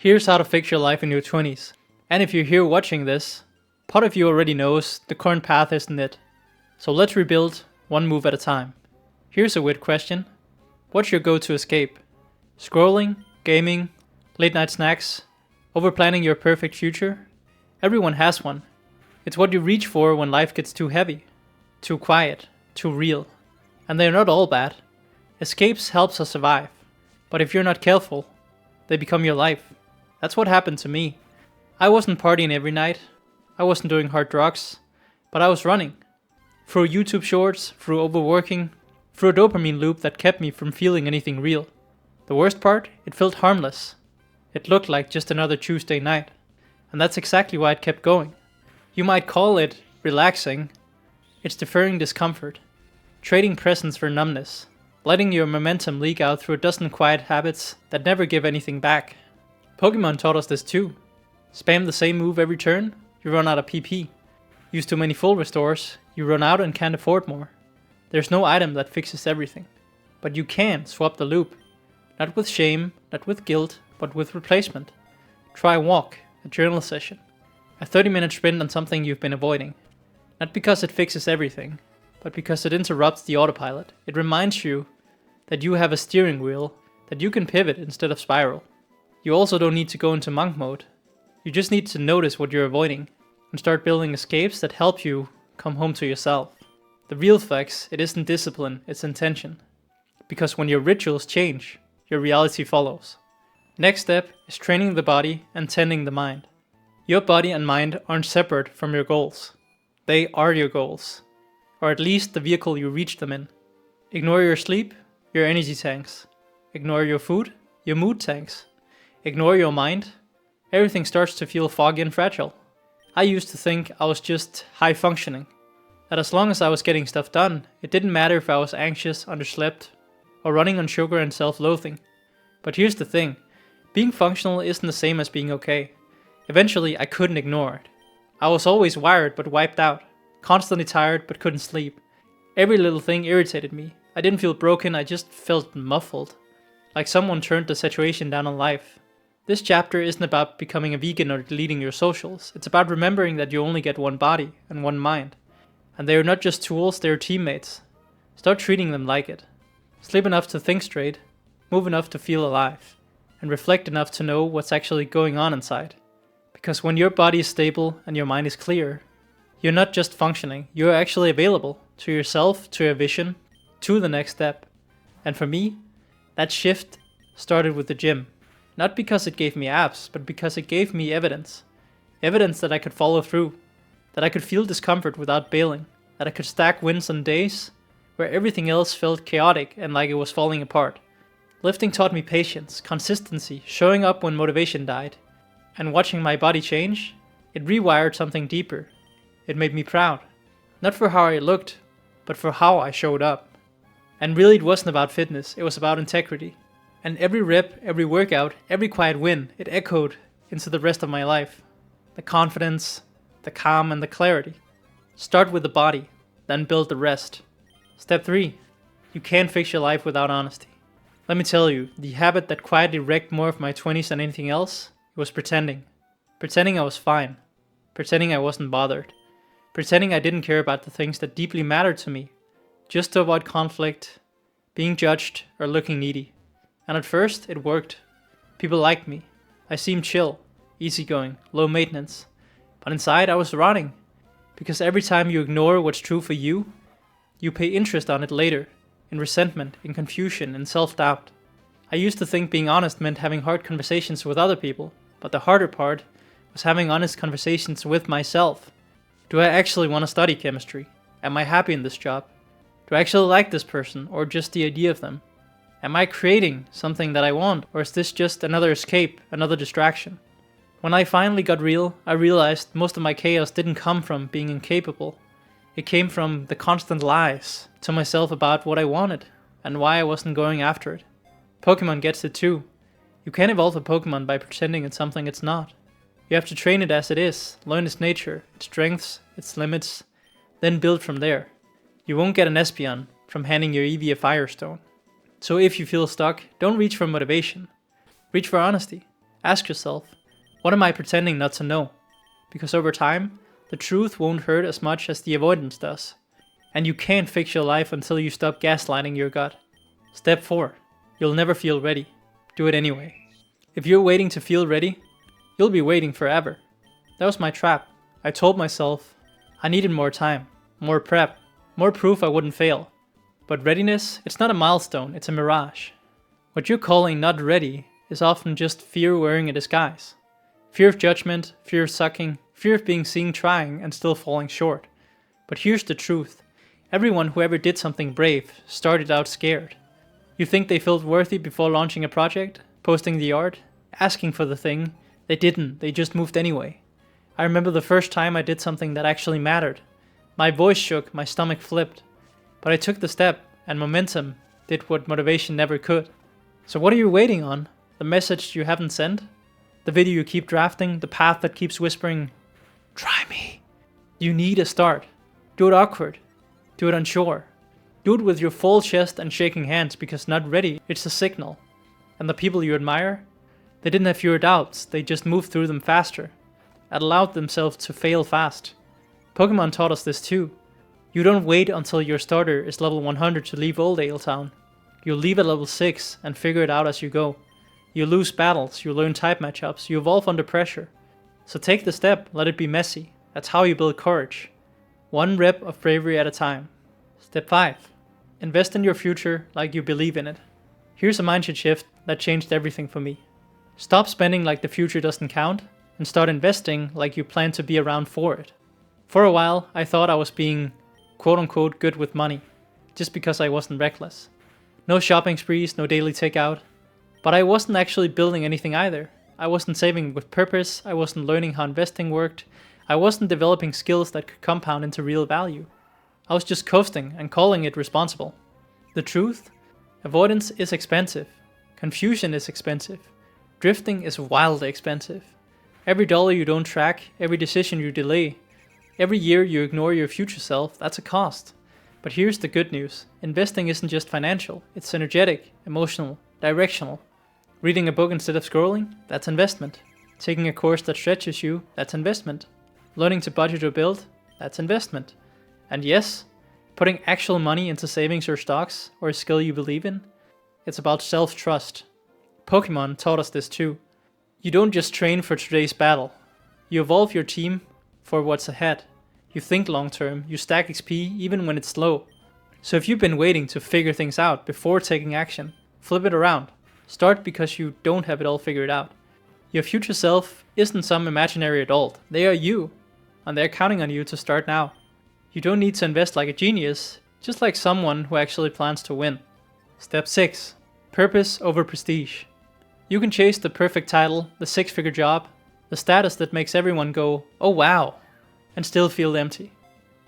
Here's how to fix your life in your 20s. And if you're here watching this, part of you already knows the current path isn't it. So let's rebuild one move at a time. Here's a weird question. What's your go-to escape? Scrolling, gaming, late night snacks, overplanning your perfect future? Everyone has one. It's what you reach for when life gets too heavy, too quiet, too real. And they're not all bad. Escapes helps us survive. But if you're not careful, they become your life. That's what happened to me. I wasn't partying every night. I wasn't doing hard drugs. But I was running. Through YouTube shorts, through overworking, through a dopamine loop that kept me from feeling anything real. The worst part, it felt harmless. It looked like just another Tuesday night. And that's exactly why it kept going. You might call it relaxing. It's deferring discomfort. Trading presence for numbness. Letting your momentum leak out through a dozen quiet habits that never give anything back. Pokemon taught us this too. Spam the same move every turn, you run out of PP. Use too many full restores, you run out and can't afford more. There's no item that fixes everything. But you can swap the loop. Not with shame, not with guilt, but with replacement. Try a walk, a journal session. A 30-minute sprint on something you've been avoiding. Not because it fixes everything, but because it interrupts the autopilot. It reminds you that you have a steering wheel, that you can pivot instead of spiral. You also don't need to go into monk mode. You just need to notice what you're avoiding and start building escapes that help you come home to yourself. The real flex, it isn't discipline, it's intention. Because when your rituals change, your reality follows. Next step is training the body and tending the mind. Your body and mind aren't separate from your goals. They are your goals. Or at least the vehicle you reach them in. Ignore your sleep, your energy tanks. Ignore your food, your mood tanks. Ignore your mind, everything starts to feel foggy and fragile. I used to think I was just high functioning. That as long as I was getting stuff done, it didn't matter if I was anxious, underslept, or running on sugar and self-loathing. But here's the thing, being functional isn't the same as being okay. Eventually I couldn't ignore it. I was always wired but wiped out, constantly tired but couldn't sleep. Every little thing irritated me. I didn't feel broken, I just felt muffled. Like someone turned the saturation down on life. This chapter isn't about becoming a vegan or deleting your socials. It's about remembering that you only get one body and one mind. And they are not just tools, they are teammates. Start treating them like it. Sleep enough to think straight, move enough to feel alive, and reflect enough to know what's actually going on inside. Because when your body is stable and your mind is clear, you're not just functioning, you're actually available to yourself, to your vision, to the next step. And for me, that shift started with the gym. Not because it gave me abs, but because it gave me evidence. Evidence that I could follow through. That I could feel discomfort without bailing. That I could stack wins on days where everything else felt chaotic and like it was falling apart. Lifting taught me patience, consistency, showing up when motivation died. And watching my body change, it rewired something deeper. It made me proud. Not for how I looked, but for how I showed up. And really it wasn't about fitness, it was about integrity. And every rep, every workout, every quiet win, it echoed into the rest of my life. The confidence, the calm, and the clarity. Start with the body, then build the rest. Step 3. You can't fix your life without honesty. Let me tell you, the habit that quietly wrecked more of my 20s than anything else, it was pretending. Pretending I was fine. Pretending I wasn't bothered. Pretending I didn't care about the things that deeply mattered to me. Just to avoid conflict, being judged, or looking needy. And at first, it worked. People liked me. I seemed chill, easygoing, low maintenance. But inside, I was rotting. Because every time you ignore what's true for you, you pay interest on it later. In resentment, in confusion, in self-doubt. I used to think being honest meant having hard conversations with other people. But the harder part was having honest conversations with myself. Do I actually want to study chemistry? Am I happy in this job? Do I actually like this person, or just the idea of them? Am I creating something that I want, or is this just another escape, another distraction? When I finally got real, I realized most of my chaos didn't come from being incapable. It came from the constant lies to myself about what I wanted, and why I wasn't going after it. Pokemon gets it too. You can't evolve a Pokemon by pretending it's something it's not. You have to train it as it is, learn its nature, its strengths, its limits, then build from there. You won't get an Espeon from handing your Eevee a Firestone. So if you feel stuck, don't reach for motivation. Reach for honesty. Ask yourself, what am I pretending not to know? Because over time, the truth won't hurt as much as the avoidance does. And you can't fix your life until you stop gaslighting your gut. Step 4. You'll never feel ready. Do it anyway. If you're waiting to feel ready, you'll be waiting forever. That was my trap. I told myself I needed more time, more prep, more proof I wouldn't fail. But readiness, it's not a milestone, it's a mirage. What you're calling not ready is often just fear wearing a disguise. Fear of judgment, fear of sucking, fear of being seen trying and still falling short. But here's the truth. Everyone who ever did something brave started out scared. You think they felt worthy before launching a project, posting the art, asking for the thing? They didn't, they just moved anyway. I remember the first time I did something that actually mattered. My voice shook, my stomach flipped. But I took the step, and momentum did what motivation never could. So what are you waiting on? The message you haven't sent? The video you keep drafting? The path that keeps whispering, "Try me." You need a start. Do it awkward. Do it unsure. Do it with your full chest and shaking hands, because not ready, it's a signal. And the people you admire? They didn't have fewer doubts, they just moved through them faster. And allowed themselves to fail fast. Pokemon taught us this too. You don't wait until your starter is level 100 to leave Old Ale Town. You leave at level 6 and figure it out as you go. You lose battles, you learn type matchups, you evolve under pressure. So take the step, let it be messy. That's how you build courage. One rep of bravery at a time. Step 5. Invest in your future like you believe in it. Here's a mindset shift that changed everything for me. Stop spending like the future doesn't count, and start investing like you plan to be around for it. For a while, I thought I was being quote-unquote good with money, just because I wasn't reckless. No shopping sprees, no daily takeout. But I wasn't actually building anything either. I wasn't saving with purpose, I wasn't learning how investing worked, I wasn't developing skills that could compound into real value. I was just coasting and calling it responsible. The truth? Avoidance is expensive. Confusion is expensive. Drifting is wildly expensive. Every dollar you don't track, every decision you delay, every year you ignore your future self, that's a cost. But here's the good news. Investing isn't just financial, it's energetic, emotional, directional. Reading a book instead of scrolling, that's investment. Taking a course that stretches you, that's investment. Learning to budget or build, that's investment. And yes, putting actual money into savings or stocks, or a skill you believe in, it's about self-trust. Pokemon taught us this too. You don't just train for today's battle. You evolve your team for what's ahead. You think long term, you stack XP even when it's slow. So if you've been waiting to figure things out before taking action, flip it around. Start because you don't have it all figured out. Your future self isn't some imaginary adult. They are you, and they're counting on you to start now. You don't need to invest like a genius, just like someone who actually plans to win. Step 6. Purpose over prestige. You can chase the perfect title, the 6-figure job, the status that makes everyone go, "Oh wow," and still feel empty.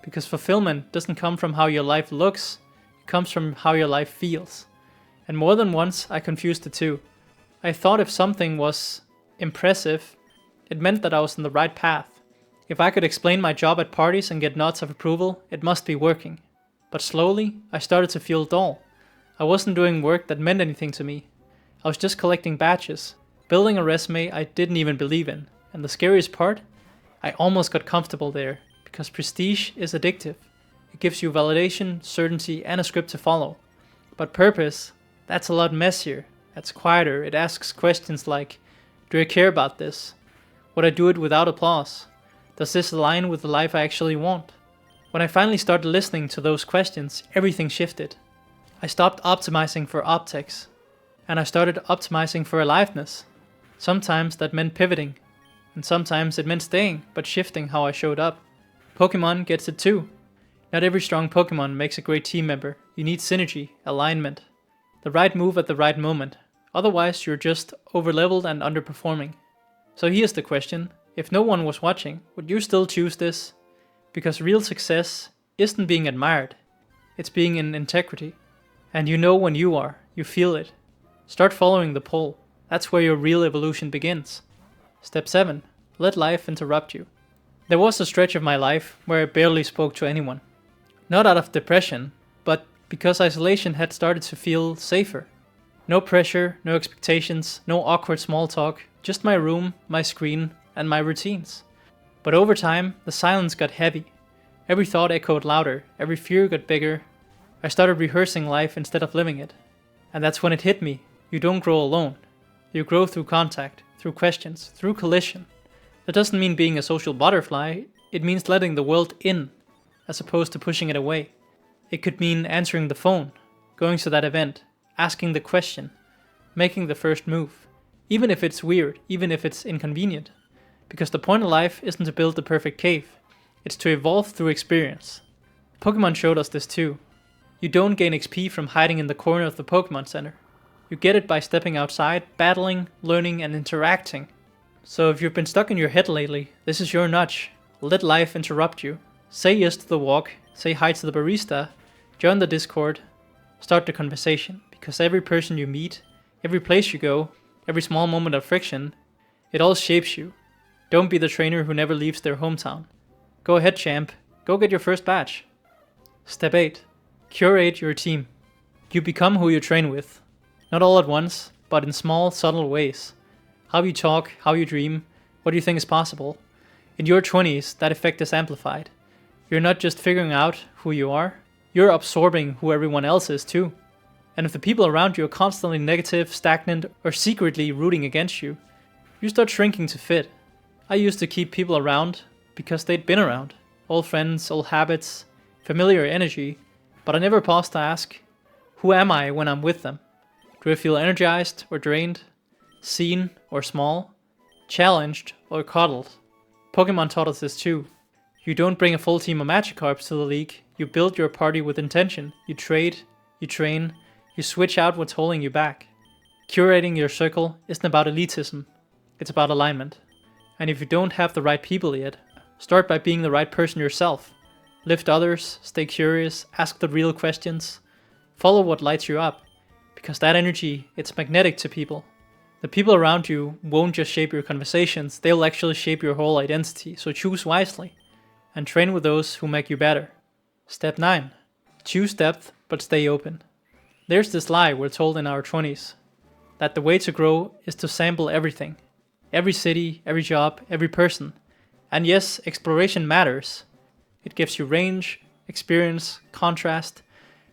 Because fulfillment doesn't come from how your life looks, it comes from how your life feels. And more than once I confused the two. I thought if something was impressive, it meant that I was on the right path. If I could explain my job at parties and get nods of approval, it must be working. But slowly, I started to feel dull. I wasn't doing work that meant anything to me. I was just collecting badges, building a resume I didn't even believe in. And the scariest part? I almost got comfortable there, because prestige is addictive. It gives you validation, certainty, and a script to follow. But purpose, that's a lot messier. That's quieter. It asks questions like, do I care about this? Would I do it without applause? Does this align with the life I actually want? When I finally started listening to those questions, everything shifted. I stopped optimizing for optics, and I started optimizing for aliveness. Sometimes that meant pivoting, and sometimes it meant staying, but shifting how I showed up. Pokemon gets it too. Not every strong Pokemon makes a great team member. You need synergy, alignment, the right move at the right moment. Otherwise, you're just overleveled and underperforming. So here's the question. If no one was watching, would you still choose this? Because real success isn't being admired. It's being in integrity. And you know when you are. You feel it. Start following the pull. That's where your real evolution begins. Step 7. Let life interrupt you. There was a stretch of my life where I barely spoke to anyone. Not out of depression, but because isolation had started to feel safer. No pressure, no expectations, no awkward small talk, Just my room, my screen, and my routines. But over time, the silence got heavy. Every thought echoed louder, every fear got bigger. I started rehearsing life instead of living it. And that's when it hit me. You don't grow alone. You grow through contact, through questions, through collision. That doesn't mean being a social butterfly, it means letting the world in, as opposed to pushing it away. It could mean answering the phone, going to that event, asking the question, making the first move. Even if it's weird, even if it's inconvenient. Because the point of life isn't to build the perfect cave, it's to evolve through experience. Pokemon showed us this too. You don't gain XP from hiding in the corner of the Pokemon Center. You get it by stepping outside, battling, learning, and interacting. So if you've been stuck in your head lately, this is your nudge. Let life interrupt you. Say yes to the walk, say hi to the barista, join the Discord, start the conversation. Because every person you meet, every place you go, every small moment of friction, it all shapes you. Don't be the trainer who never leaves their hometown. Go ahead, champ. Go get your first badge. Step 8. Curate your team. You become who you train with. Not all at once, but in small, subtle ways. How you talk, how you dream, what you think is possible. In your 20s, that effect is amplified. You're not just figuring out who you are, you're absorbing who everyone else is too. And if the people around you are constantly negative, stagnant, or secretly rooting against you, you start shrinking to fit. I used to keep people around because they'd been around. Old friends, old habits, familiar energy, but I never paused to ask, who am I when I'm with them? Do I feel energized or drained? Seen or small? Challenged or coddled? Pokemon taught us this too. You don't bring a full team of Magikarps to the league, you build your party with intention. You trade, you train, you switch out what's holding you back. Curating your circle isn't about elitism, it's about alignment. And if you don't have the right people yet, start by being the right person yourself. Lift others, stay curious, ask the real questions. Follow what lights you up, because that energy, it's magnetic to people. The people around you won't just shape your conversations, they'll actually shape your whole identity, so choose wisely. And train with those who make you better. Step 9. Choose depth, but stay open. There's this lie we're told in our 20s, that the way to grow is to sample everything. Every city, every job, every person. And yes, exploration matters. It gives you range, experience, contrast.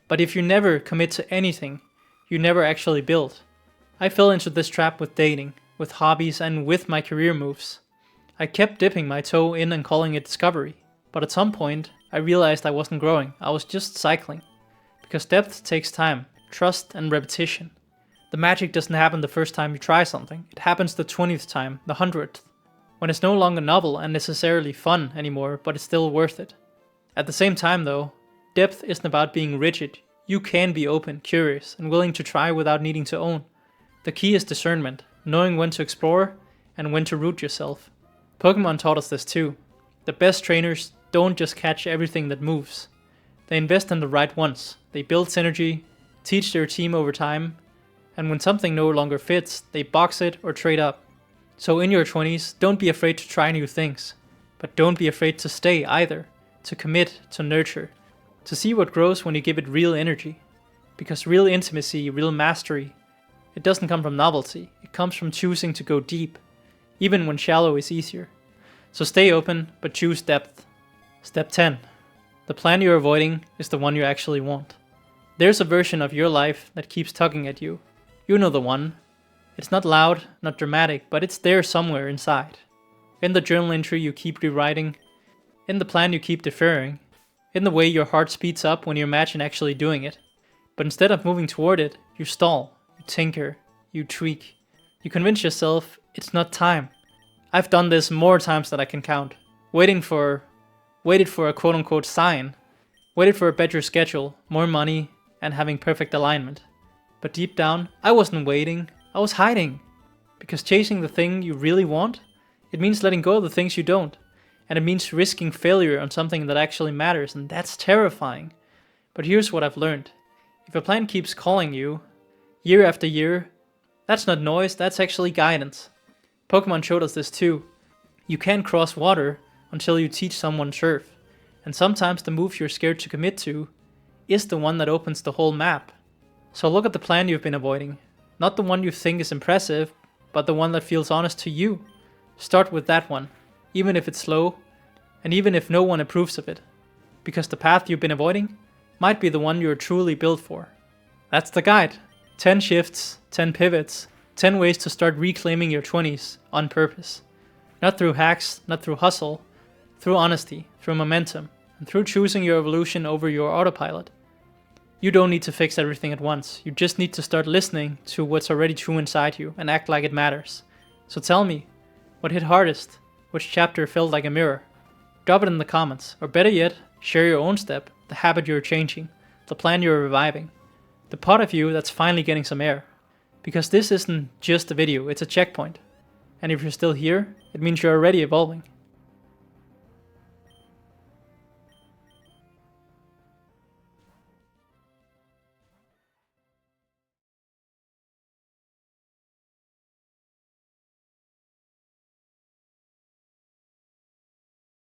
But if you never commit to anything, you never actually build. I fell into this trap with dating, with hobbies, and with my career moves. I kept dipping my toe in and calling it discovery. But at some point, I realized I wasn't growing, I was just cycling. Because depth takes time, trust, and repetition. The magic doesn't happen the first time you try something, it happens the 20th time, the 100th. When it's no longer novel and necessarily fun anymore, but it's still worth it. At the same time though, depth isn't about being rigid. You can be open, curious, and willing to try without needing to own. The key is discernment, knowing when to explore and when to root yourself. Pokemon taught us this too. The best trainers don't just catch everything that moves. They invest in the right ones. They build synergy, teach their team over time, and when something no longer fits, they box it or trade up. So in your 20s, don't be afraid to try new things. But don't be afraid to stay either, to commit, to nurture, to see what grows when you give it real energy. Because real intimacy, real mastery, it doesn't come from novelty, it comes from choosing to go deep, even when shallow is easier. So stay open, but choose depth. Step 10. The plan you're avoiding is the one you actually want. There's a version of your life that keeps tugging at you. You know the one. It's not loud, not dramatic, but it's there somewhere inside. In the journal entry you keep rewriting, in the plan you keep deferring, in the way your heart speeds up when you imagine actually doing it. But instead of moving toward it, you stall, you tinker, you tweak. You convince yourself it's not time. I've done this more times than I can count. Waited for a quote-unquote sign. Waited for a better schedule, more money, and having perfect alignment. But deep down, I wasn't waiting, I was hiding. Because chasing the thing you really want, it means letting go of the things you don't. And it means risking failure on something that actually matters, and that's terrifying. But here's what I've learned. If a plan keeps calling you, year after year, that's not noise, that's actually guidance. Pokemon showed us this too. You can't cross water until you teach someone surf. And sometimes the move you're scared to commit to is the one that opens the whole map. So look at the plan you've been avoiding. Not the one you think is impressive, but the one that feels honest to you. Start with that one, even if it's slow, and even if no one approves of it, because the path you've been avoiding might be the one you're truly built for. That's the guide. 10 shifts, 10 pivots, 10 ways to start reclaiming your 20s on purpose. Not through hacks, not through hustle, through honesty, through momentum, and through choosing your evolution over your autopilot. You don't need to fix everything at once. You just need to start listening to what's already true inside you and act like it matters. So tell me, what hit hardest? Which chapter felt like a mirror? Drop it in the comments, or better yet, share your own step, the habit you're changing, the plan you're reviving, the part of you that's finally getting some air. Because this isn't just a video, it's a checkpoint. And if you're still here, it means you're already evolving.